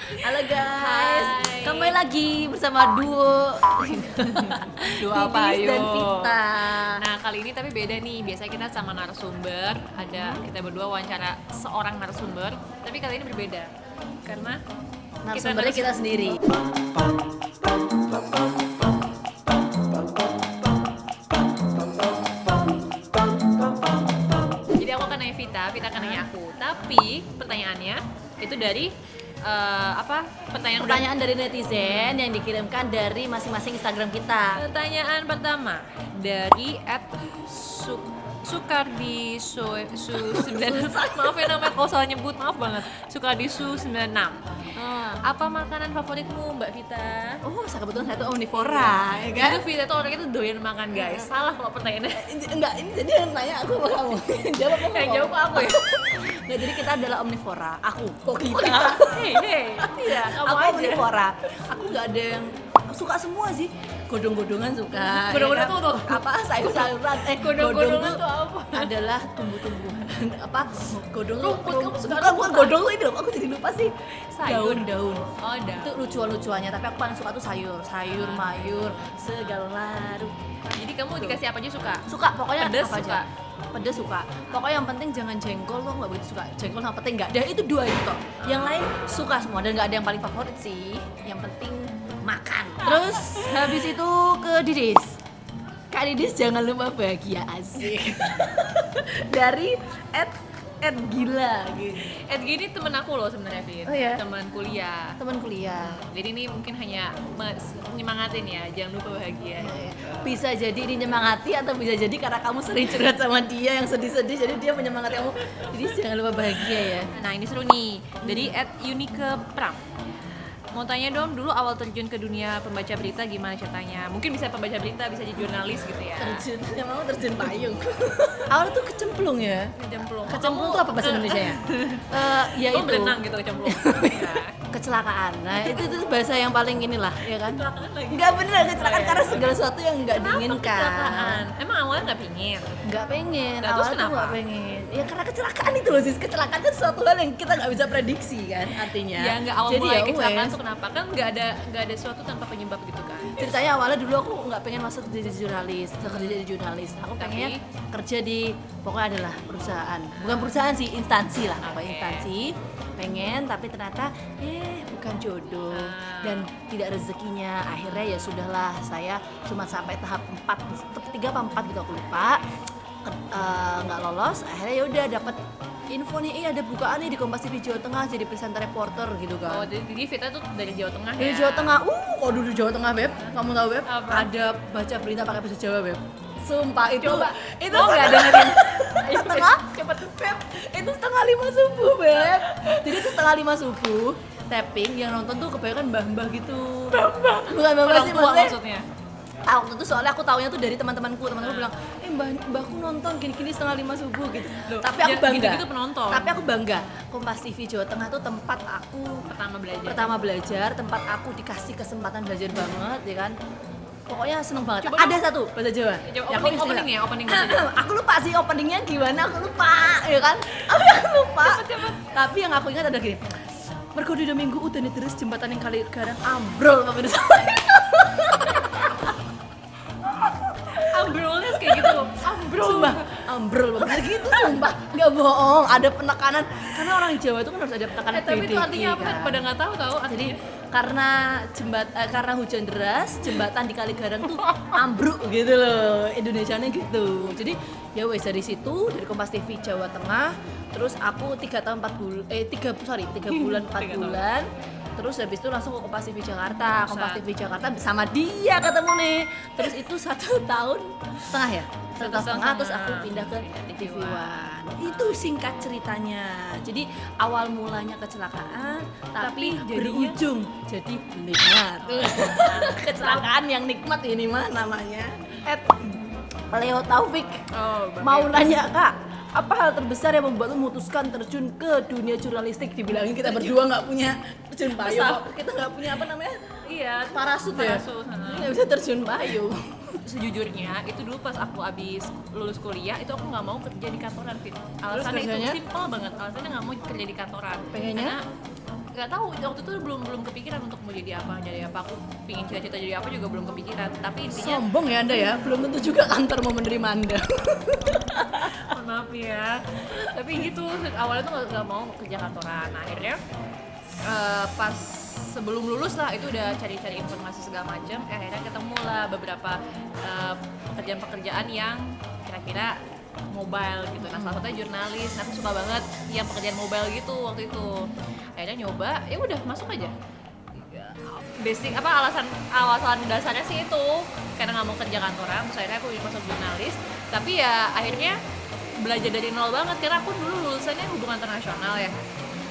Halo guys, Hai. kembali lagi bersama duo Duo apa Didis ayo? dan Vita. Nah kali ini tapi beda nih, biasanya kita sama narasumber. Kita berdua wawancara seorang narasumber. Tapi kali ini berbeda karena Narasumbernya kita sendiri. Jadi aku akan nanya Vita akan nanya aku. Tapi pertanyaannya itu dari Pertanyaan dari netizen yang dikirimkan dari masing-masing Instagram kita. Pertanyaan pertama dari Sukardisu 96. Maaf ya namanya kalau salah nyebut, maaf banget. Sukardisu 96. Apa makanan favoritmu Mbak Vita? Oh, kebetulan saya tuh omnivora, ya kan? Itu Vita tuh orangnya tuh doyan makan guys. Salah kalau pertanyaannya. Enggak, ini jadi yang nanya aku sama kamu. Jawab apa? Yang jawab aku ya. Enggak, jadi kita adalah omnivora. Aku, kok kita? Hei, iya kamu Aku aja. omnivora. Aku nggak ada yang suka semua sih. Godong-godongan suka. Godong-godongan ya kan? tuh. Apa sayur-sayuran? Godong-godongan godong tuh apa? Adalah tumbuh-tumbuhan. Apa? Godong Rumput, kamu suka bukan rumput, godong ini loh. Aku jadi lupa sih. Sayur. Daun-daun. Oh, dah. Itu lucu-lucuannya, tapi aku paling suka tuh sayur, mayur, segala rupa. Jadi kamu dikasih apa aja suka? Suka, pokoknya Pedes apa suka? aja. Pedes suka. Pokoknya yang penting jangan jengkol, lo nggak begitu suka. Jengkol sama pete nggak. Dan itu dua itu kok. Yang lain suka semua dan nggak ada yang paling favorit sih. Yang penting makan. Terus habis itu ke Didis. Kak Didis jangan lupa bahagia, asik. Dari Ed gila gitu. Edgy ini temen aku loh sebenarnya Vin. Oh ya? Teman kuliah. Teman kuliah. Jadi ini mungkin hanya menyemangatin ya, jangan lupa bahagia. Bisa jadi ini nyemangati atau bisa jadi karena kamu sering curhat sama dia yang sedih-sedih jadi dia menyemangati kamu. Jadi jangan lupa bahagia ya. Nah ini seru nih, dari @unike pram. Mau tanya dong, dulu awal terjun ke dunia pembaca berita gimana ceritanya? Mungkin bisa pembaca berita, bisa jadi jurnalis gitu ya. Terjun, yang mau terjun payung. Awalnya tuh kecemplung ya. Kecemplung. Kecemplung tuh apa bahasa Indonesia ya? Ya Oh, itu berenang gitu kecemplung. Ya. kecelakaan. Nah itu bahasa yang paling inilah ya kan. Kecelakaan lagi. Enggak bener kecelakaan Oh, iya. karena segala sesuatu yang enggak Kenapa diinginkan. kecelakaan? Emang awalnya nggak pingin? Nggak pengen, Nah, terus awalnya tuh kenapa? nggak pengen. Ya karena kecelakaan itu loh sis, kecelakaan itu sesuatu hal yang kita nggak bisa prediksi kan artinya. Ya nggak awal Jadi mulai ya kecelakaan wes. tuh kenapa? Kan nggak ada sesuatu tanpa penyebab gitu kan. Ceritanya awalnya dulu aku nggak pengen masuk jadi jurnalis, kerja jadi jurnalis. Aku pengennya kerja di pokoknya adalah perusahaan, bukan perusahaan sih, instansi lah, apa Oke. instansi. Pengen tapi ternyata bukan jodoh dan tidak rezekinya. Akhirnya ya sudahlah, saya cuma sampai tahap 4, 3 apa 4 gitu aku lupa. Nggak lolos, akhirnya ya udah dapat info nih, ada bukaan nih di Kompas TV Jawa Tengah jadi presenter reporter gitu Oh, kan. jadi Vita tuh dari Jawa Tengah Dari ya? Jawa Tengah, kok dulu Jawa Tengah Beb? Kamu tahu Beb? Apa? Ada baca berita pakai bahasa Jawa Beb. Sumpah itu, Coba. itu Oh, nggak setengah- dengerin. setengah, cepet Beb. Itu setengah 5 subuh Beb. Jadi itu setengah 5 subuh tapping yang nonton tuh kebanyakan mbah-mbah gitu. Mbah-mbah. Bukan mbah Orang sih tua maksudnya. maksudnya? Waktu itu soalnya aku taunya tuh dari teman-temanku bilang, mbahku nonton gini-gini setengah 5 subuh gitu. Loh, Tapi aku ya, bangga. gitu-gitu penonton. Tapi aku bangga. Kompas TV Jawa Tengah tuh tempat aku Pertama belajar. tempat aku dikasih kesempatan belajar banget ya kan. Pokoknya seneng banget. Coba Ada dong. satu bahasa Jawa. Coba Ya, aku opening, bisa opening bilang. ya, opening bahasa Jawa. Aku lupa sih openingnya gimana, aku lupa ya kan. Aku lupa. Tapi yang aku ingat ada gini. Mergo dina minggu udan terus jembatan yang kali garang ambrol pemirsa. Ambrolnya kayak gitu. Ambrol. Sumpah, ambrol banget gitu sumpah. Enggak bohong, ada penekanan karena orang Jawa itu kan harus ada penekanan Tapi itu BDG, artinya apa? kan. Pada nggak tahu Jadi artinya. karena hujan deras, jembatan di Kali Garang tuh ambruk gitu loh. Indonesianya gitu. Jadi ya wes dari situ, dari Kompas TV Jawa Tengah, terus aku 3 tahun 4 bulan 3 bulan 4 3 tahun. bulan. Terus habis itu langsung ke Kompas TV Jakarta. Kompas TV Jakarta sama dia ketemu nih. Terus itu 1 tahun setengah ya? 1 tahun setengah, terus aku pindah ke TV One. Itu singkat ceritanya. Jadi awal mulanya kecelakaan, tapi jadinya- berujung jadi nikmat. Kecelakaan yang nikmat ini mah namanya. Leo Taufik Oh, mau nanya Kak, apa hal terbesar yang membuat lu memutuskan terjun ke dunia jurnalistik? Dibilangin kita berdua nggak punya terjun payung, kita nggak punya apa namanya Iya, parasut ya, Parasut, nggak bisa terjun payung. sejujurnya itu dulu pas aku abis lulus kuliah itu aku nggak mau kerja di kantoran Fit. Alasannya itu kerjanya? simpel banget, alasannya nggak mau kerja di kantoran. Pengennya? Karena nggak tahu waktu itu belum kepikiran untuk mau jadi apa aku pingin cita-cita jadi apa juga belum kepikiran, tapi intinya Sombong ya Anda ya, belum tentu juga kantor mau menerima Anda. mohon maaf ya, tapi gitu awalnya tuh nggak mau kerja kantoran. Nah, akhirnya pas sebelum lulus lah itu udah cari-cari informasi segala macam, akhirnya ketemu lah beberapa pekerjaan-pekerjaan yang kira-kira mobile gitu. Nah, salah satunya jurnalis. Nah, aku suka banget yang pekerjaan mobile gitu waktu itu. Akhirnya nyoba, ya udah masuk aja. Basic alasan dasarnya sih itu karena nggak mau kerja kantoran, terus akhirnya aku masuk jurnalis. Tapi ya akhirnya belajar dari nol banget karena aku dulu lulusannya hubungan internasional ya.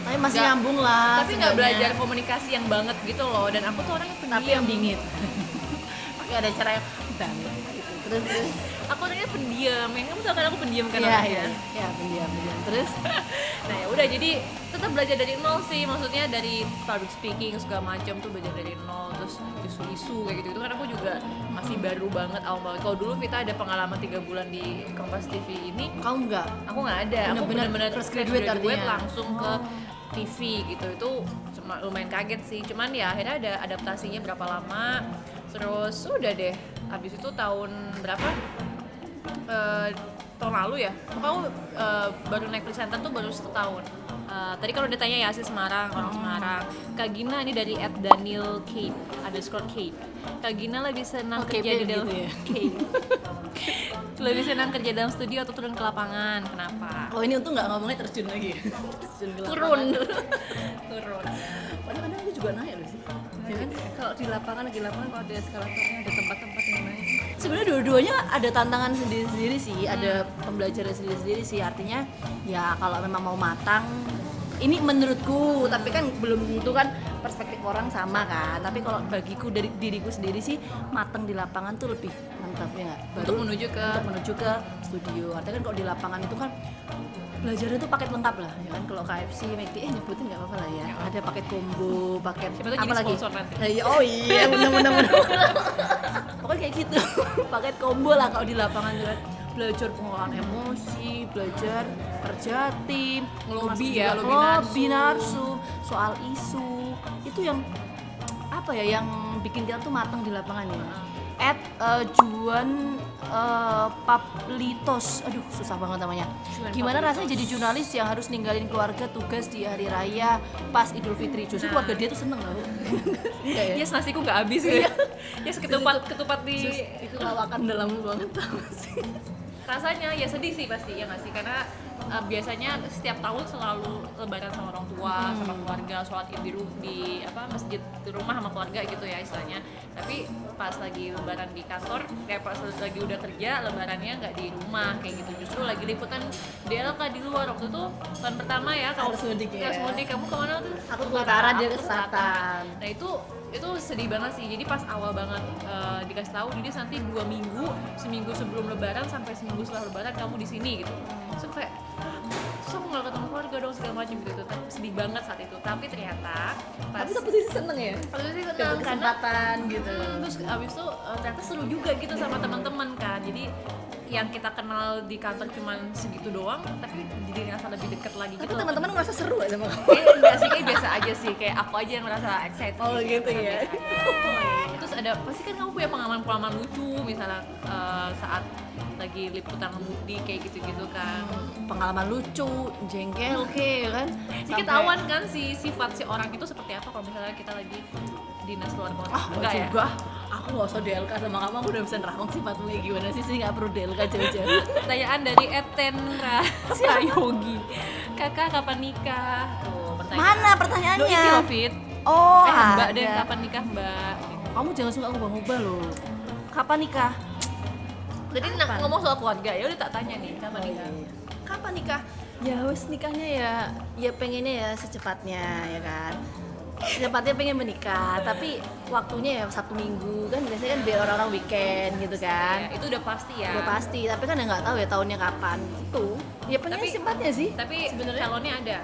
Tapi masih nyambung lah. Tapi nggak belajar komunikasi yang banget gitu loh. Dan aku tuh orangnya pendiam. Tapi yang dingin. Pakai ada cara yang banget gitu. Terus aku orangnya pendiam. Yang kamu tau kan aku pendiam kan Iya, orangnya. iya, pendiam. Terus Nah ya udah, jadi tetap belajar dari nol sih, maksudnya dari public speaking segala macam tuh belajar dari nol, terus isu-isu kayak gitu kan aku juga masih baru banget awal banget. Kalau dulu Vita ada pengalaman 3 bulan di Kompas TV ini, kamu enggak? aku nggak ada. Aku Bener-bener benar-benar fresh graduate artinya. langsung ke TV gitu. Itu cuma lumayan kaget sih, cuman ya akhirnya ada adaptasinya berapa lama, terus udah deh habis itu tahun berapa, tahun lalu ya, kamu baru naik presenter tuh baru 1 tahun. Tadi kalau ditanya ya asli Semarang, orang Semarang. Kak Gina ini dari @daniel_Kate_Kate. Kak Gina lebih senang kerja di dalam gitu ya? Kate. Lebih senang kerja dalam studio atau turun ke lapangan? Kenapa? Oh, ini untung nggak ngomongnya terjun lagi. Terjun ke Turun. lapangan. Turun. Kadang-kadang aku juga naik loh sih. Ya kan? Kalau di lapangan kalau ada eskalatornya, ada tempat-tempat yang naik. Sebenarnya dua-duanya ada tantangan sendiri-sendiri sih, ada pembelajaran sendiri-sendiri sih. Artinya ya kalau memang mau matang, ini menurutku, tapi kan belum tentu kan perspektif orang sama kan. Tapi kalau bagiku dari diriku sendiri sih, matang di lapangan tuh lebih mantap ya nggak? Untuk menuju ke studio. Artinya kan kalau di lapangan itu kan belajarnya tuh paket lengkap lah, ya kan. Kalau KFC, McD, nyebutin nggak apa-apa lah ya. Ada paket combo, paket Siapa tahu apa jadi lagi? sponsor nanti. Oh iya, benar. Pokoknya kayak gitu. Paket combo lah kalau di lapangan tuh kan. Belajar pengolahan emosi, belajar kerja tim, Ngelobi termasuk ya, juga lobby lobby narsu, soal isu. Itu yang apa ya, yang bikin kita tuh matang di lapangan ya. Juan Paplitos, aduh susah banget namanya. Juan Gimana Paplitos. rasanya jadi jurnalis yang harus ninggalin keluarga tugas di hari raya pas Idul Fitri? Justru keluarga dia tuh seneng loh. Enggak ya? Yes, nasiku nggak habis ya. Yes, ketupat di Itu lawakan dalam banget tau sih. rasanya ya sedih sih pasti ya nggak sih, karena biasanya setiap tahun selalu lebaran sama orang tua, sama keluarga, sholat id di masjid di rumah sama keluarga gitu ya istilahnya. Tapi pas lagi lebaran di kantor, kayak pas lagi udah kerja lebarannya nggak di rumah kayak gitu, justru lagi liputan DLK di luar. Waktu itu tahun pertama ya, kalau Harus mudik ya? harus mudik. Kamu kemana tuh? Aku ke utara, dia Aku ke selatan. Nah itu sedih banget sih. Jadi pas awal banget dikasih tahu, jadi nanti 2 minggu, seminggu sebelum lebaran sampai seminggu setelah lebaran kamu di sini gitu. So kayak terus aku nggak ketemu keluarga dong segala macam gitu. Tapi sedih banget saat itu. Tapi ternyata pas Tapi satu sisi seneng ya? waktu itu Dapat senang karena kesempatan gitu. terus abis itu ternyata seru juga gitu sama teman-teman kan. Jadi yang kita kenal di kantor cuman segitu doang, tapi jadi ngerasa lebih dekat lagi Tapi gitu. teman-teman ngerasa seru gak sama kamu? Enggak sih, kayak biasa aja sih, kayak aku aja yang ngerasa excited. Oh, gitu ya. Terus ada, pasti kan kamu punya pengalaman lucu, misalnya saat lagi liputan mudik kayak gitu-gitu kan. Pengalaman lucu, jengkel ke kan? Jadi ketahuan kan sifat si orang itu seperti apa kalau misalnya kita lagi dinas luar kota. Enggak ya? Juga. Aku gak usah DLK sama kamu, aku udah bisa nerawang sifatmu kayak gimana sih, gak perlu DLK jauh-jauh. Pertanyaan dari Etenra Sayogi. Kakak kapan nikah? Tuh, pertanyaan. Mana pertanyaannya? Loh, ini loh, Fit. Oh, Mbak ada. deh, kapan nikah Mbak? Kamu jangan suka ngubah-ngubah loh. Kapan nikah? Tadi ngomong soal keluarga, ya udah tak tanya nih, kapan nikah? Kapan nikah? Ya wes nikahnya ya pengennya ya secepatnya ya kan. Secepatnya pengen menikah, tapi waktunya ya Sabtu Minggu kan biasanya kan biar orang-orang weekend gitu kan. Ya, itu udah pasti ya. Udah pasti, tapi kan ya nggak tahu ya tahunnya kapan itu. Ya pengen Tapi- secepatnya sih. Tapi sebenarnya calonnya ada.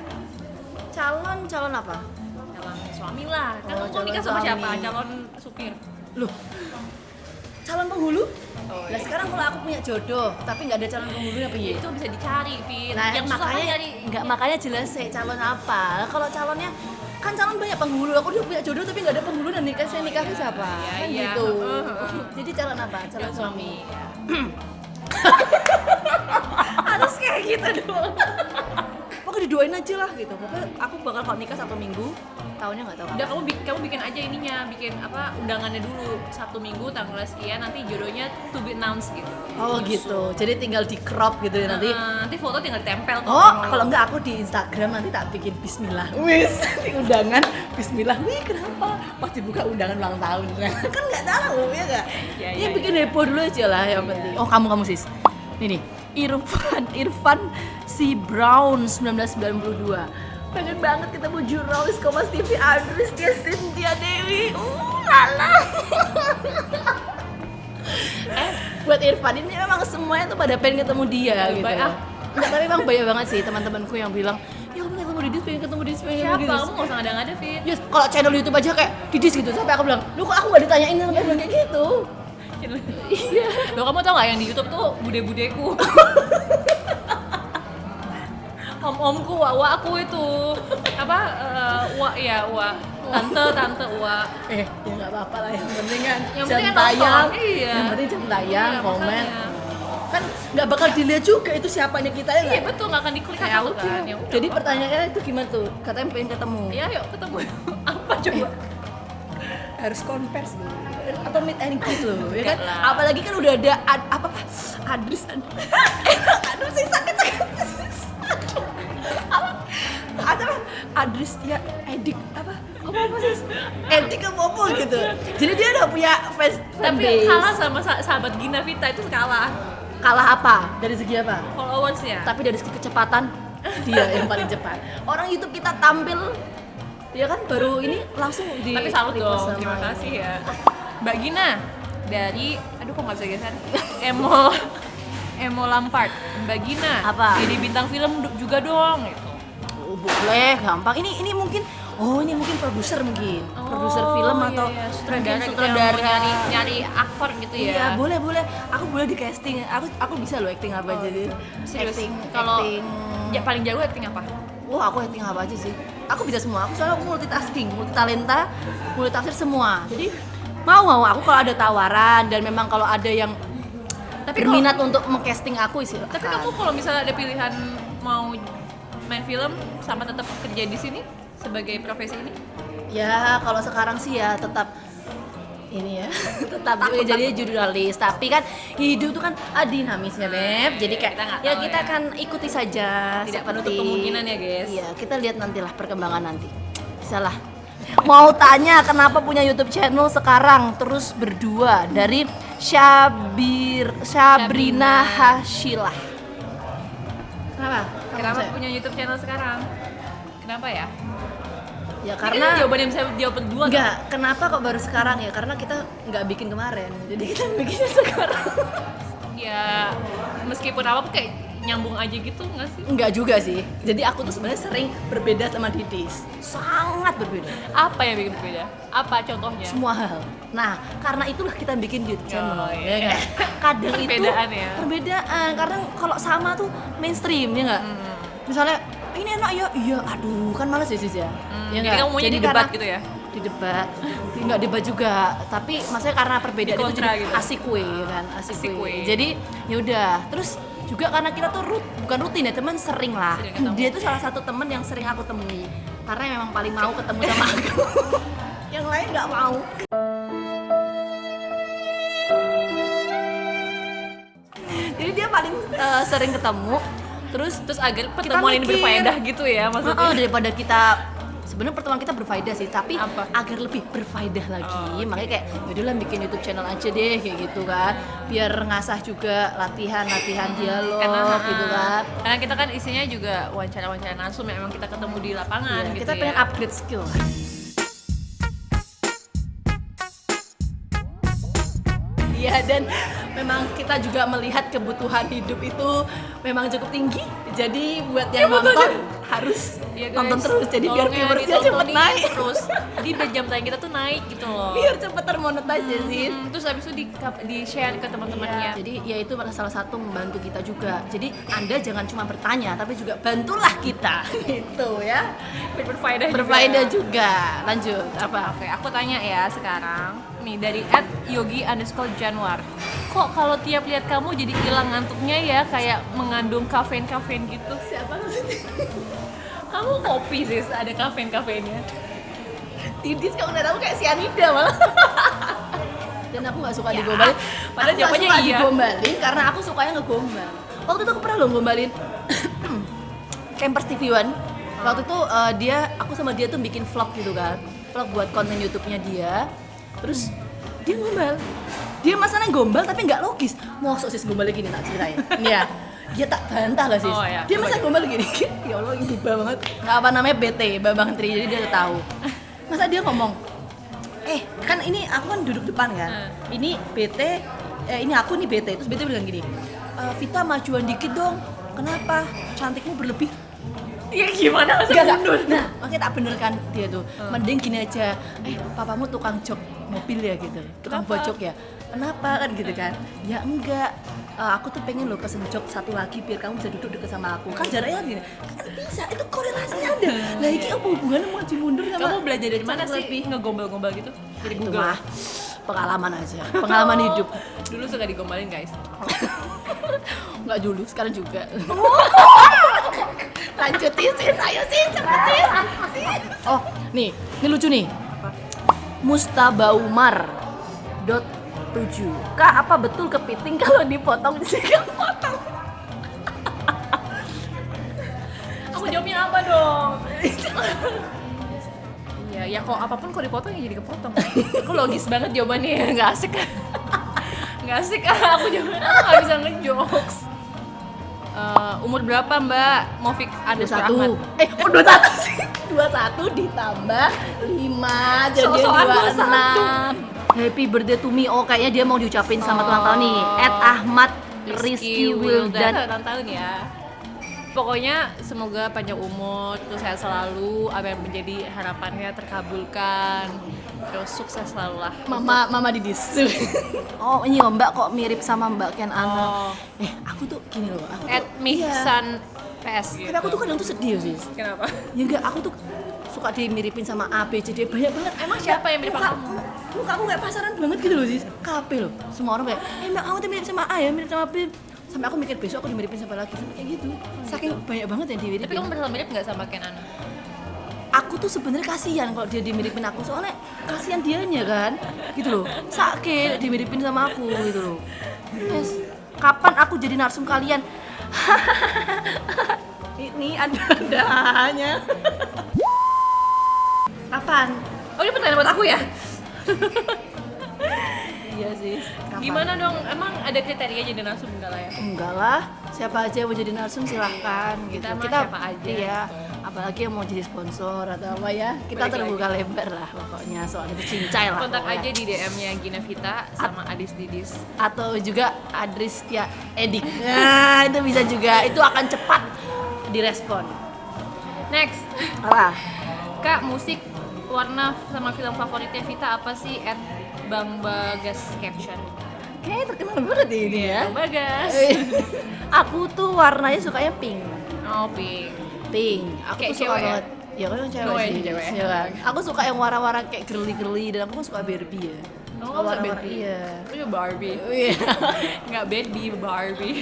calon apa? Calon suami lah. Kan Oh, kamu mau calon nikah sama suami. siapa? Calon supir. Loh, calon penghulu? Oh, Nah sekarang kalau aku punya jodoh, tapi nggak ada calon penghulunya apa ya? Itu bisa dicari, Fit. Nah yang susah kan makanya nyari. nggak, makanya jelas sih calon apa. Nah, kalau calonnya kan calon banyak penghulu, aku udah punya jodoh tapi nggak ada penghulu dan nikah saya nikah ke siapa? Kan iya. gitu. Jadi calon apa? Calon suami. Harus kayak gitu dong. Pokoknya didoain aja lah gitu. Pokoknya aku bakal kalau nikah 1 minggu, tahunnya nggak tahu. Udah kamu bikin aja ininya, bikin undangannya dulu Sabtu Minggu tanggal sekian, nanti jodohnya to be announced gitu. Oh gitu. Jadi tinggal di crop gitu ya nanti. Nanti foto tinggal ditempel tuh. Oh, kalau enggak aku di Instagram nanti tak bikin bismillah. Wis, di undangan bismillah. Wih, kenapa? Pas dibuka undangan ulang tahun. Kan enggak tahu ya enggak? Ya bikin heboh dulu aja lah yang penting. Oh, kamu sis. Nih. Irfan si Brown 1992. Pengen banget ketemu jurnalis Kompas TV Adris dia Cynthia Dewi. Lala. Buat Irfan ini memang semuanya tuh pada pengen ketemu dia gitu. Enggak, tapi memang banyak banget sih teman-temanku yang bilang, "Ya aku pengen ketemu Didis, pengen ketemu Didis." Siapa? Kamu nggak usah ngada-ngada, Fit. Yes, kalau channel YouTube aja kayak Didis gitu. Sampai aku bilang, "Lu kok aku enggak ditanyain sampai bilang kayak gitu?" Iya. Loh, kamu tau nggak yang di YouTube tuh bude-budeku. Om-omku, wa aku itu tante wa. Ya nggak apa-apa lah, yang penting kan Yang jam penting kan tayang, nonton, iya. yang penting jam tayang, Iya, komen. makanya. Kan nggak bakal dilihat juga itu siapanya kita ya Iya nggak? betul, nggak akan diklik Ya aku udah. kan. Ya udah, Jadi apa-apa. pertanyaannya itu gimana tuh? Katanya pengen ketemu. Ya yuk ketemu. Apa coba? Harus konvers gitu. Atau meet and greet loh, ya kan? Enggak lah. Apalagi kan udah ada Adris. Aduh, saya sakit. Ada Adris ya Edik apa sih? Edik apa gitu. Jadi dia udah punya fans Tapi base. kalah sama sahabat Gina Vita itu kalah Kalah apa? Dari segi apa? followersnya. Tapi dari segi kecepatan dia yang paling cepat. Orang YouTube kita tampil dia kan baru ini langsung di Tapi salut repost dong, sama terima ini. kasih ya Mbak Gina dari, aduh kok nggak bisa geser, Emo Lampard. Mbak Gina Apa? jadi bintang film juga dong gitu. Oh, boleh, gampang. Ini mungkin produser produser film atau iya, mungkin sutradara gitu yang mau nyari aktor gitu ya. Iya, boleh. Aku boleh di casting. Aku bisa loh acting apa aja deh. Serius? Acting, Kalau acting. ya paling jago acting apa? Wah, aku acting apa aja sih? Aku bisa semua. Soalnya aku multitasking, multitalenta, multitafsir semua. Jadi mau aku kalau ada tawaran dan memang kalau ada yang berminat untuk mengcasting aku sih. Tapi kamu kalau misalnya ada pilihan mau main film sama tetap kerja di sini sebagai profesi ini? Ya, kalau sekarang sih ya tetap ini ya, tetap jadi jurnalis. Tapi kan hidup itu kan dinamis ya, Beb. Jadi kayak Kita nggak ya tahu kita ya. kan ikuti saja. Tidak menutup kemungkinan ya, guys. Iya, kita lihat nantilah perkembangan nanti. Bisa lah. Mau tanya kenapa punya YouTube channel sekarang terus berdua dari Sabrina Hashilah. Kenapa? Kenapa punya YouTube channel sekarang? Kenapa ya? Ya Ini karena jawaban yang bisa jawab berdua. enggak, kenapa kok baru sekarang ya? Karena kita nggak bikin kemarin, jadi kita bikinnya sekarang. Ya meskipun apa kayak nyambung aja gitu nggak sih? Enggak juga sih. Jadi aku tuh sebenarnya sering berbeda sama Didis. Sangat berbeda. Apa yang bikin berbeda? Apa contohnya? Semua hal. Nah, karena itulah kita bikin YouTube channel. Oh, iya. Ya nggak? Kadang itu Perbedaan ya? perbedaan. Karena kalau sama tuh mainstream ya nggak? Misalnya ini enak ya, iya, aduh kan males ya sis ya. Ya Jadi nggak? kamu maunya di karena- debat gitu ya? Di debat, nggak debat juga, tapi maksudnya karena perbedaan Di itu kontra jadi gitu. asik we kan, asik Asik we. we. Jadi ya udah, terus juga karena kita tuh bukan rutin ya, teman sering lah. Sering ketemu. Dia tuh salah satu teman yang sering aku temui, karena memang paling mau ketemu sama aku. Yang lain nggak mau. Jadi dia paling sering ketemu, terus Agar pertemuan ini mikir. berfaedah gitu ya maksudnya. daripada kita sebenarnya pertemuan kita berfaedah sih, tapi Apa? agar lebih berfaedah lagi. Oh, oke. Makanya kayak yaudahlah bikin YouTube channel aja deh kayak gitu kan. Biar ngasah juga latihan dialog gitu kan. Karena kita kan isinya juga wawancara langsung ya, memang kita ketemu di lapangan Iya, gitu kita ya. pengen upgrade skill. Iya, dan memang kita juga melihat kebutuhan hidup itu memang cukup tinggi. Jadi buat yang nonton harus Iya, guys. nonton terus jadi biar Tolong ya, viewersnya cepet ditontonin naik. terus. Jadi biar jam tayang kita tuh naik gitu loh. Biar cepet termonetize ya sih. Terus abis itu di share ke teman-temannya. Jadi ya itu salah satu membantu kita juga. Jadi Anda jangan cuma bertanya tapi juga bantulah kita. Gitu ya. Berfaedah Berfaedah juga. Lanjut apa? Oke, aku tanya ya sekarang. Nih dari @yogi_januar. Kok kalau tiap lihat kamu jadi hilang ngantuknya ya, kayak mengandung kafein gitu. Siapa maksudnya? Kamu kopi sih, ada kafeinnya. Tidis kamu udah tahu kayak sianida malah. Dan aku nggak suka Ya, digombalin. padahal Aku nggak jawabannya suka iya. digombalin karena aku sukanya ngegombal. Waktu itu aku pernah lo gombalin Campers TV One. Waktu itu aku sama dia tuh bikin vlog gitu kan, vlog buat konten YouTube-nya dia. Terus dia gombal. Dia masalahnya gombal tapi nggak logis. Mosok sih gombal gini tak ceritain. Ini ya. Dia tak bantah gak sih? Oh, iya. Dia masa gombal gini. Ya Allah ini iba banget. Nggak apa namanya BT, Babang Tri. Jadi dia udah tahu. Masa dia ngomong, kan ini aku kan duduk depan kan. Ini BT, ini aku nih BT. Terus BT bilang gini, Vita majuan dikit dong. Kenapa? Cantikmu berlebih. Ya gimana masa Enggak, mundur? nah makanya tak bener kan dia tuh. Mending gini aja, papamu tukang jok mobil ya gitu, tukang Kenapa? bojok ya. Kenapa kan gitu kan? Ya enggak, aku tuh pengen lo pesen jok satu lagi biar kamu bisa duduk deket sama aku. Kan jaraknya gini, kan bisa, itu korelasinya ada. Nah ini apa hubungannya maju mundur sama? Kamu belajar dari mana sih lebih? ngegombal-gombal gitu? Dari Itu Google. mah pengalaman aja, pengalaman hidup. Dulu suka digombalin guys. Enggak dulu, sekarang juga. Lanjutin sis, ayo sis, cepet sis. Oh, nih, ini lucu nih. Mustabaumar .7 Kak, apa betul kepiting kalau dipotong disegang potong? Aku jawabnya apa dong? Iya, ya kok apapun kok dipotong ya jadi kepotong. Aku logis banget jawabannya ya, nggak asik. Nggak asik aku jawabnya, aku nggak bisa ngejokes. Umur berapa Mbak? Mofik Underscore Ahmad. 21 sih. 21 ditambah 5 jadi So-soan 26. Happy birthday to me. Oh, kayaknya dia mau diucapin sama ulang tahun nih. @Ahmad Rizky Wildan. Ulang tahun ya. Pokoknya semoga panjang umur, terus sehat selalu, apa yang menjadi harapannya terkabulkan, terus sukses selalu lah. Mama Didis. Oh, ini loh Mbak kok mirip sama Mbak Ken Ana. Aku tuh gini loh, aku tuh @mihsan PS gitu. tapi aku tuh kadang tuh sedih sih. Kenapa? Ya enggak, aku tuh suka dimiripin sama A, B, C, D, banyak banget. Emang siapa yang mirip muka, kamu? muka aku kayak pasaran banget gitu loh sih. KP loh. Semua orang kayak, Mbak kamu tuh mirip sama A ya, mirip sama B. Sampai aku mikir besok aku dimiripin sama lagi, sampai kayak gitu. Saking banyak banget yang dimiripin. Tapi kamu merasa mirip nggak sama Ken Ana? Aku tuh sebenarnya kasihan kalau dia dimiripin aku, soalnya kasihan dianya kan, gitu loh. Sakit dimiripin sama aku gitu loh. Yes. Kapan aku jadi narsum kalian? Ini ada-adanya. Kapan? Oh ini pertanyaan buat aku ya? Iya sih. Kapan? Gimana dong? Emang ada kriteria jadi narsum enggak lah ya? Enggak lah. Siapa aja yang mau jadi narsum silahkan gitu. Kita mah siapa aja. Iya. Apalagi yang mau jadi sponsor atau apa ya. Kita Balik terbuka lebar lah pokoknya. Soal itu cincai lah. Kontak pokoknya. aja di DM-nya Gina Vita sama Adis Didis. Atau juga Adristia Edik. Nah, itu bisa juga. Itu akan cepat direspon. Next. Apa? Kak, musik, warna sama film favoritnya Vita apa sih? Bang Bagas Caption. Kayaknya terkenal banget ini ya. Bang Bagas. Aku tuh warnanya sukanya pink. Oh, pink. Pink. Aku Kayak tuh suka cewek ya? banget. Ya kan cewek Oh, sih. iya, cewek. Iya kan? Aku suka yang warna-warna kayak girly-girly dan aku kan suka Barbie ya. Oh, kamu suka Warna-warna- Barbie? Iya. Aku juga Barbie. Iya. Nggak Barbie, Barbie.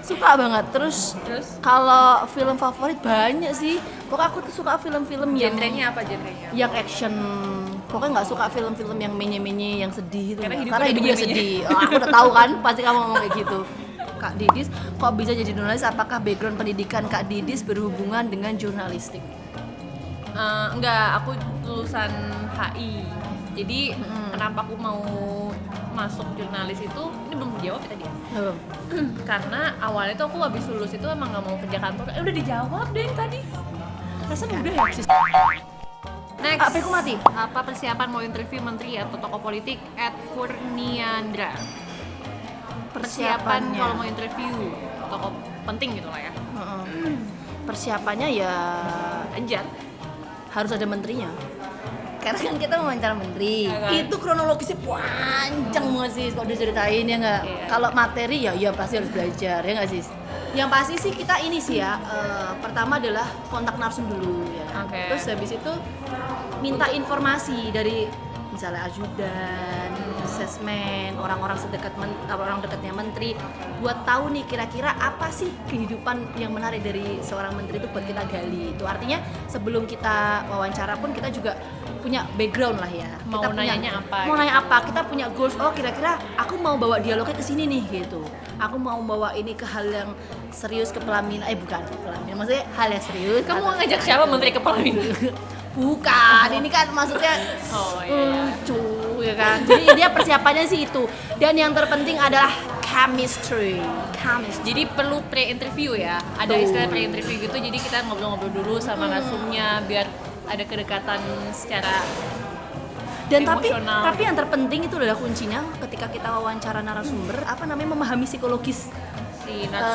Suka banget. Terus kalau film favorit banyak sih. Pokoknya aku tuh suka film-film yang Genrenya apa genrenya? yang action. Pokoknya nggak suka film-film yang menye-menye yang sedih itu. Karena Nggak. hidupnya Karena hidupnya menye-menye. sedih. Oh, aku udah tahu kan, pasti kamu ngomong kayak gitu. Kak Didis, kok bisa jadi jurnalis? Apakah background pendidikan Kak Didis berhubungan dengan jurnalistik? Enggak, aku lulusan HI. Jadi kenapa aku mau masuk jurnalis itu, ini belum dijawab ya tadi ya? Belum. Karena awalnya tuh aku habis lulus itu emang gak mau kerja kantor. Udah dijawab deh yang tadi. Rasanya udah ya. Next. HP ku mati. Apa persiapan mau interview menteri atau tokoh politik? @Kurniandra. Persiapan Persiapannya. kalau mau interview tokoh penting gitu lah ya. persiapannya ya Anjar. harus ada menterinya. Karena kan kita wawancara menteri, Ya kan? itu kronologisnya panjang banget sih kalau diceritain ya nggak. Iya. Kalau materi ya pasti harus belajar ya nggak sih. Yang pasti sih kita ini sih ya, pertama adalah kontak narsum dulu ya. Oke. Terus habis itu minta informasi dari misalnya ajudan, sesmen, orang-orang orang dekatnya menteri, buat tahu nih kira-kira apa sih kehidupan yang menarik dari seorang menteri itu buat kita gali. Itu artinya sebelum kita wawancara pun kita juga punya background lah ya. Mau Kita punya- nanyanya apa Mau gitu. nanya apa? Kita punya goals. Oh kira-kira aku mau bawa dialognya ke sini nih gitu. Aku mau bawa ini ke hal yang serius, ke pelaminan. Bukan ke pelaminan, maksudnya hal yang serius. Kamu atau- ngajak siapa menteri kepelaminan? Bukan, ini kan maksudnya Oh, iya. lucu ya kan. Jadi dia persiapannya sih itu. Dan yang terpenting adalah chemistry. Jadi perlu pre-interview ya. Ada Tuh. istilah pre-interview gitu. Jadi kita ngobrol-ngobrol dulu sama narsumnya biar ada kedekatan secara Dan emosional. tapi yang terpenting itu adalah kuncinya ketika kita wawancara narasumber, apa namanya, memahami psikologis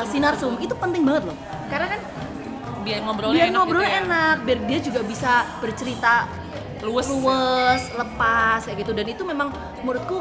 si narsum itu penting banget loh. Karena kan biar ngobrolnya biar enak ngobrolnya gitu ya. enak, biar dia juga bisa bercerita Luwes. lepas kayak gitu. Dan itu memang menurutku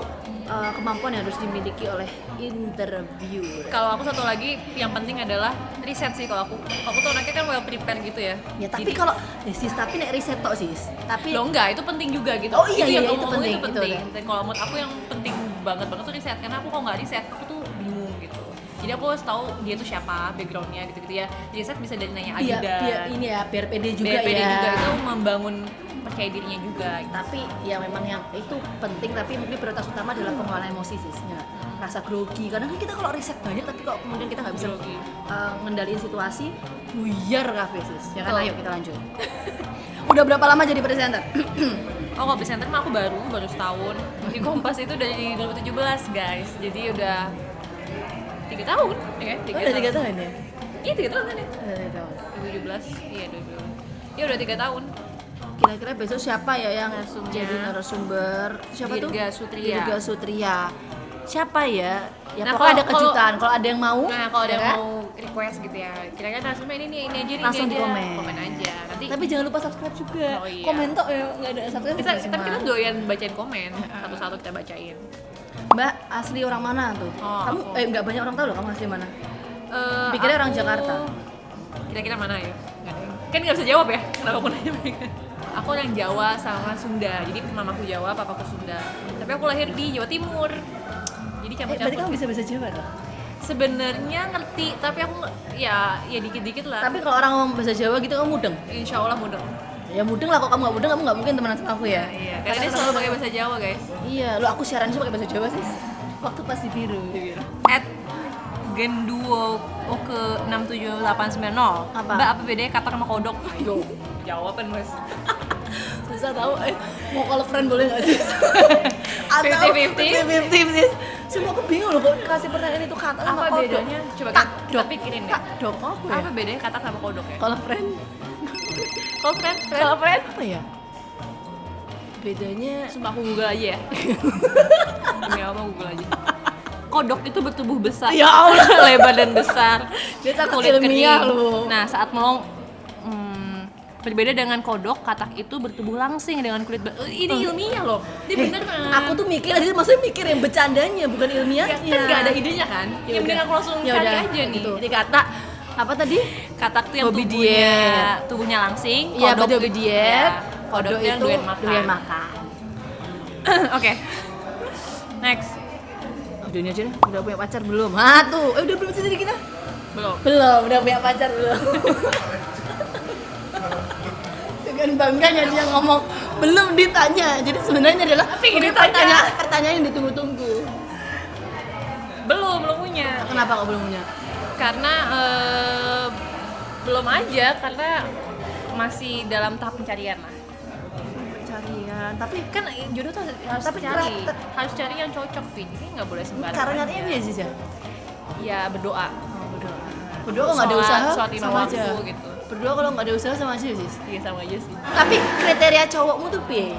kemampuan yang harus dimiliki oleh interviewer. Kalau aku satu lagi yang penting adalah riset sih. Kalau aku tuh anaknya kan well prepare gitu ya. Ya tapi Jadi- kalau sis tapi nek riset tok sis. Tapi Loh enggak, itu penting juga gitu. Oh iya, yang iya, kamu itu ngomongin penting, itu udah. Dan kalau menurut aku yang penting banget tuh riset. Karena aku kalau nggak riset, aku tuh bingung gitu. Jadi aku harus tahu dia tuh siapa, backgroundnya gitu-gitu ya. Riset bisa dari nanya ajudan. ini ya biar pede juga BPD ya. juga itu membangun percaya dirinya juga gitu. Tapi ya memang yang itu penting, tapi mungkin prioritas utama adalah pengelolaan emosi sis. Ya. Rasa grogi. Kadang kan kita kalau riset banyak tapi kok kemudian kita nggak bisa Grogi. ngendaliin situasi, buyar kabeh sis. Ya kan, Betul. ayo kita lanjut. Udah berapa lama jadi presenter? Oh, kalau presenter mah aku baru setahun. Di Kompas itu dari 2017 guys. Jadi udah 3 tahun ya kan? Oh, udah 3 tahun ya? Iya 3 tahun kan ya? Udah 3 tahun. 2017, iya 2017. Ya udah 3 tahun. Kira-kira besok siapa ya yang Narasumnya. jadi narasumber? Siapa Dirga tuh? Sutria. Dirga Sutria. Siapa ya? Ya Nah, pokoknya ada kalau- kejutan. Kalau ada yang mau, Nah, kalau ada ya yang kan? mau request gitu ya, kira-kira narasumnya ini aja nih, Langsung ini di aja. komen. Komen aja. Nanti Tapi jangan lupa subscribe juga. Oh, iya. Komen tok ya, nggak ada subscribe. kita, cuma. tapi kita doyan bacain komen, satu-satu kita bacain. Mbak asli orang mana tuh? Oh, Kamu aku. nggak banyak orang tahu loh kamu asli mana? Eh, Pikirnya orang aku- Jakarta. Kira-kira mana ya? Nggak ada yang- Kan nggak bisa jawab ya? Kenapa aku nanya mereka? Aku orang Jawa sama Sunda, jadi mamaku Jawa, papaku Sunda. Tapi aku lahir di Jawa Timur, jadi Berarti campur-campur. kamu bisa bahasa Jawa tuh? Sebenarnya ngerti, tapi aku ya dikit-dikit lah. Tapi kalau orang ngomong bahasa Jawa gitu kamu mudeng? Insya Allah mudeng. Ya mudeng lah, kok kamu nggak mudeng kamu nggak mungkin temenan sama aku ya? Iya, karena dia selalu pakai bahasa Jawa guys. Iya, lo aku siaran sih pakai bahasa Jawa sih. Waktu pas di biru. At Genduo ke 67890. Apa? Mbak, apa bedanya katak sama kodok? Ayo, jawaban mas. Susah tahu. Mau call friend boleh nggak sih? 50-50? 50-50 sih. Semua aku bingung loh kok kasih pertanyaan itu kata sama Apa kodok. bedanya? Coba Tak kita dok. pikirin deh. Tak dok apa ya? Apa bedanya katak sama kodok ya? Call friend. Kalau friend, Call friend apa ya? Bedanya Sumpah aku Google aja ya. Demi apa Google aja. Kodok itu bertubuh besar. Ya Allah. Lebar dan besar. Dia cakap Kulit ilmiah kering. loh. Nah, saat melong berbeda dengan kodok, katak itu bertubuh langsing dengan kulit ini ilmiah loh. Dia bener kan? aku tuh mikir, jadi maksudnya mikir yang bercandanya bukan ya, ilmiahnya. kan nggak ada idenya kan? Ya Ya mending udah. aku langsung Ya cari udah, aja nih. Gitu. Jadi kata apa tadi? Katak tuh yang Obedient. tubuhnya langsing, Iya, berarti itu- obedient. ya, kodok yang itu doyan makan. doyan makan. Oke. Next. Udah ini aja deh, udah punya pacar belum? Ah tuh, udah belum sih tadi kita? Belum. Belum, udah punya pacar belum? Dengan bangganya dia ngomong belum ditanya. Jadi sebenarnya adalah ini pertanyaan yang ditunggu-tunggu. Belum punya. Kenapa kok belum punya? Karena belum aja, karena masih dalam tahap pencarian lah. Pencarian, tapi Kan jodoh tuh harus Tapi cari, cara- harus cari yang cocok, Vin. Ini nggak boleh sembarangan. cara nyarinya aja. dia sih ya. Ya berdoa. Berdoa. Berdoa kalau nggak ada usaha sholat lima sama waktu aja. gitu. Berdoa kalau nggak ada usaha sama aja sih. Iya sama aja sih. Tapi kriteria cowokmu tuh piye?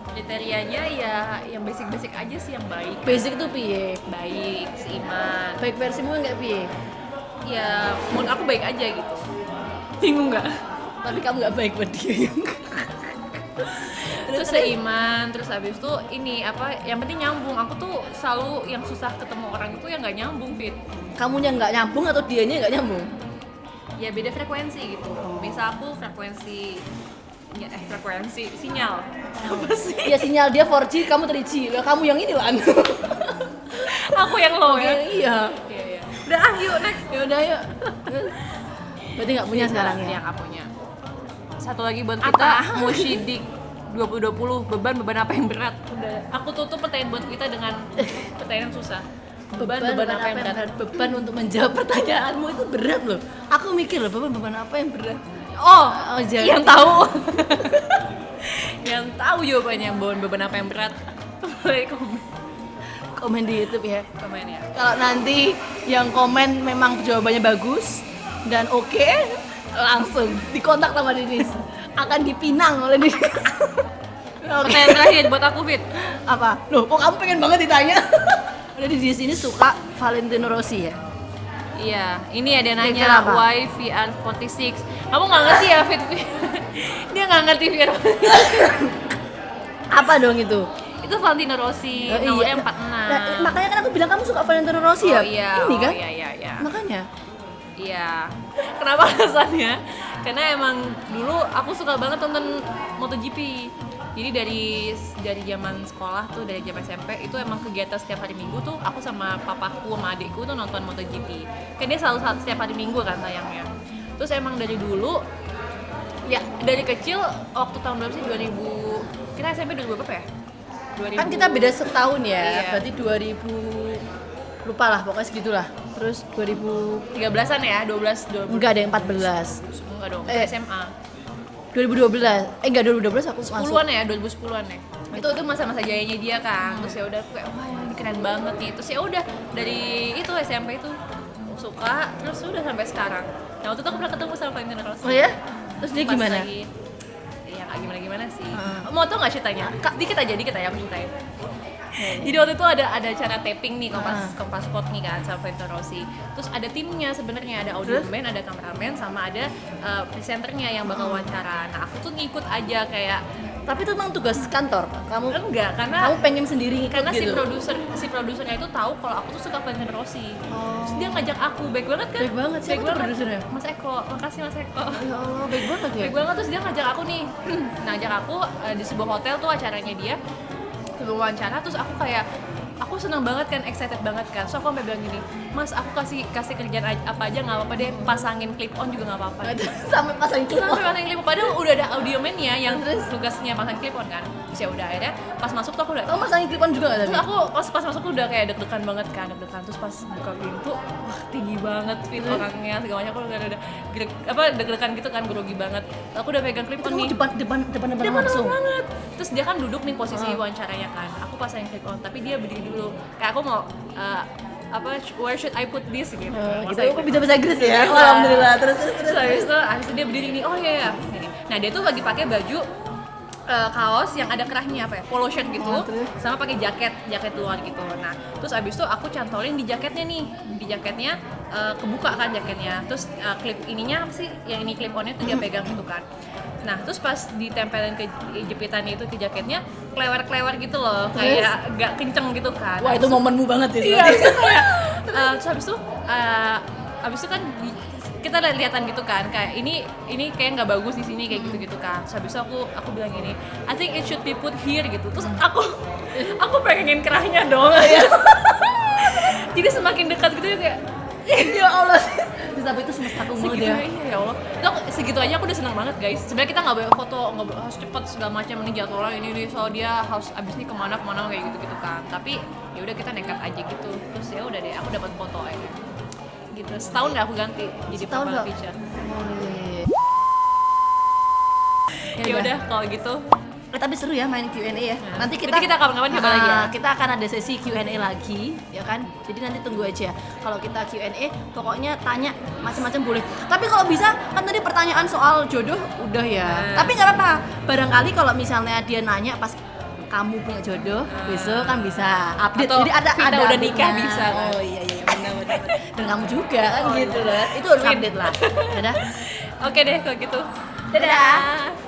Kriterianya ya yang basic-basic aja sih, yang baik. Basic tuh piye? Baik, seiman. Baik versimu nggak piye? ya menurut aku baik aja gitu. Bingung nggak? Tapi kamu nggak baik buat dia. Terus seiman, terus habis itu ini apa? Yang penting nyambung. Aku tuh selalu yang susah ketemu orang itu yang nggak nyambung, Fit. Kamunya nggak nyambung atau dianya nggak nyambung? Ya beda frekuensi gitu. Misal aku frekuensi sinyal. Apa sih? Ya sinyal dia 4G, kamu 3G. Lah kamu yang ini lah. Aku yang low ya. Iya. Iya. Udah yuk next. Ya udah yuk. Berarti nggak punya sekarang ya? Yang nggak punya. Satu lagi buat kita, Mushidik 2020, beban apa yang berat? Udah. Aku tutup pertanyaan buat kita dengan pertanyaan susah. Beban apa yang berat? Beban untuk menjawab pertanyaanmu itu berat loh. Aku mikir loh, beban apa yang berat? Oh jangan. yang tahu. Yang tahu jawabannya beban apa yang berat? Boleh Komen di YouTube ya. komen ya. Kalau nanti yang komen memang jawabannya bagus dan oke, langsung dikontak sama Dinis. Akan dipinang oleh Dinis. Pertanyaan terakhir buat aku, Fit. Apa? Loh, kok kamu pengen banget ditanya? Udah di sini suka Valentino Rossi ya? Iya, ini ada Kira-kira nanya apa? why VR46. Kamu nggak ngerti ya, Fit? Dia nggak ngerti VR. Apa dong itu? Itu Valentino Rossi, Oh, nomornya iya. 46. Nah, makanya kan aku bilang kamu suka Valentino Rossi ya? Oh iya, Ini kan? Iya. Makanya. Iya. Kenapa alasannya? Karena emang dulu aku suka banget nonton MotoGP. Jadi dari zaman sekolah tuh, dari zaman SMP itu emang kegiatan setiap hari Minggu tuh aku sama papaku sama adikku tuh nonton MotoGP. Kan dia selalu setiap hari Minggu kan tayangnya. Terus emang dari dulu ya dari kecil waktu tahun berapa sih 2000 kita SMP 2000 berapa ya? 2000. Kan kita beda setahun ya, Iya. berarti 2000 lupa lah, pokoknya segitulah. Terus 2000 13-an ya, 12 enggak ada yang 14. enggak dong, SMA. 2012. Enggak 2012 aku masuk. 10-an ya, 2010-an ya. Itu masa-masa jayanya dia kan. Terus ya udah aku kayak wah ini keren banget nih. Terus ya udah dari itu SMP itu suka terus udah sampai sekarang. Nah, waktu itu aku pernah ketemu sama Valentino Rossi. Oh ya? Terus dia Pas gimana? lagi, ya nggak gimana sih. Mau tau nggak ceritanya? Dikit aja ya aku ceritain. Jadi waktu itu ada acara taping nih Kompas Sport nih kan sama Valentino Rossi. Terus ada timnya sebenarnya, ada audioman, ada kameramen, sama ada presenternya yang bakal wawancara. Nah aku tuh ngikut aja kayak Tapi itu memang tugas kantor. Kamu enggak karena pengen sendiri ngikut karena gitu. si produsernya itu tahu kalau aku tuh suka Valentino Rossi. Terus dia ngajak aku, baik banget kan? Baik banget. Siapa tuh produsernya? Mas Eko, makasih Mas Eko. Ya Allah, baik banget ya. Baik banget, terus dia ngajak aku nih. Ngajak aku di sebuah hotel tuh acaranya dia. Sebuah wawancara, terus aku kayak aku seneng banget kan, excited banget kan. So aku sampai bilang gini, Mas aku kasih kerjaan apa aja nggak apa-apa deh, pasangin clip on juga nggak apa-apa. Sampai pasang clip on. Sampai pasangin clip on, padahal udah ada audioman-nya yang tugasnya pasang clip on kan. Terus ya udah akhirnya pas masuk tuh aku udah Kamu pasangin clip on juga nggak tadi? terus aku pas masuk tuh udah kayak deg-degan banget kan, terus pas buka pintu wah tinggi banget fit orangnya segala macam, aku udah deg-degan gitu kan, grogi banget. Aku udah pegang clip on Kamu nih depan dia langsung. banget. Terus dia kan duduk nih posisi wawancaranya kan, aku pasangin clip on tapi dia berdiri dulu kayak aku mau where should I put this gitu. Gitu aku bisa bahasa Inggris ya. Alhamdulillah. Terus Terus habis itu dia berdiri nih, oh iya ya. Nah dia tuh lagi pakai baju kaos yang ada kerahnya apa ya, polo shirt gitu, sama pakai jaket luar gitu. Nah terus abis itu aku cantolin di jaketnya nih, kebuka kan jaketnya. Terus klip ininya apa sih, yang ini klip onnya tuh dia pegang gitu kan. Nah terus pas ditempelin ke jepitannya itu ke jaketnya, klewer gitu loh, kayak gak kenceng gitu kan. wah itu momenmu banget sih. Iya, abis itu kayak terus abis itu kan kita lihat-lihatan gitu kan, kayak ini kayak nggak bagus di sini kayak gitu kan. Terus habis itu aku bilang gini, I think it should be put here gitu. Terus aku pengenin kerahnya dong ya. Jadi semakin dekat gitu ya kayak Ya Allah. Terus tapi itu semesta kumul segitu dia. iya ya Allah. Itu segitu aja aku udah senang banget guys. Sebenarnya kita nggak boleh foto, harus cepet segala macam, ini jadwalnya ini soal dia harus abis ini kemana kayak gitu kan. Tapi ya udah kita nekat aja gitu. Terus ya udah deh, aku dapat foto aja. Gitu. Setahun deh aku ganti jadi Setahun profile nggak? picture. Ya Ya udah kalau gitu. Tapi seru ya main Q&A ya. Nanti kita kapan-kapan coba lagi ya. Kita akan ada sesi Q&A lagi, ya kan? Jadi nanti tunggu aja. Kalau kita Q&A, pokoknya tanya macam-macam boleh. Tapi kalau bisa, kan tadi pertanyaan soal jodoh udah ya. Tapi nggak apa-apa. Barangkali kalau misalnya dia nanya pas kamu punya jodoh, besok kan bisa update. Atau Jadi ada Vita udah update-nya. nikah bisa kan? Oh iya benar. benar. Dan kamu juga kan gitu loh. Itu harus update lah. Dadah. Oke deh kalau gitu. Dadah.